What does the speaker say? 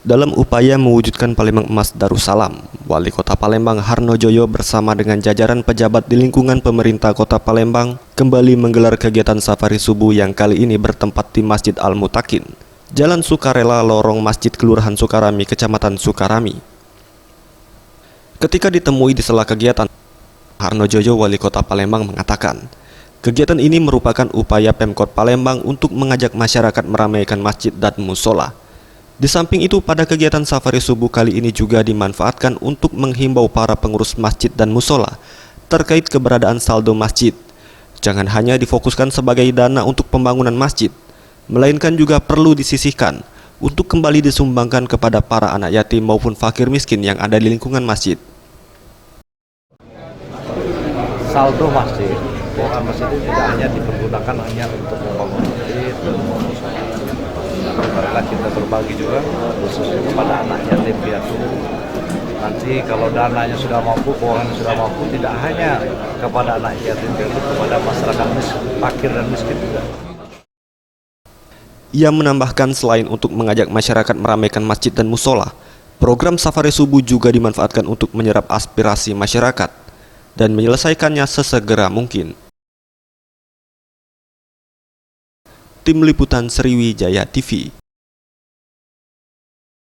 Dalam upaya mewujudkan Palembang Emas Darussalam, Wali Kota Palembang Harno Joyo bersama dengan jajaran pejabat di lingkungan pemerintah Kota Palembang kembali menggelar kegiatan safari subuh yang kali ini bertempat di Masjid Al-Mutakin, Jalan Sukarela, lorong Masjid Kelurahan Sukarami, Kecamatan Sukarami. Ketika ditemui di sela kegiatan, Harno Joyo, Wali Kota Palembang, mengatakan, kegiatan ini merupakan upaya Pemkot Palembang untuk mengajak masyarakat meramaikan masjid dan musola. Di samping itu, pada kegiatan safari subuh kali ini juga dimanfaatkan untuk menghimbau para pengurus masjid dan musola terkait keberadaan saldo masjid. Jangan hanya difokuskan sebagai dana untuk pembangunan masjid, melainkan juga perlu disisihkan untuk kembali disumbangkan kepada para anak yatim maupun fakir miskin yang ada di lingkungan masjid. Saldo masjid, keuangan masjid itu tidak hanya dipergunakan hanya untuk membangun masjid dan musola. Marilah kita berbagi juga khususnya kepada anak yatim piatu. Nanti kalau dananya sudah mampu, keuangan sudah mampu, tidak hanya kepada anak yatim piatu, kepada masyarakat miskin, fakir dan miskin juga. Ia menambahkan selain untuk mengajak masyarakat meramaikan masjid dan musola, program safari subuh juga dimanfaatkan untuk menyerap aspirasi masyarakat dan menyelesaikannya sesegera mungkin. Tim Liputan Sriwijaya TV.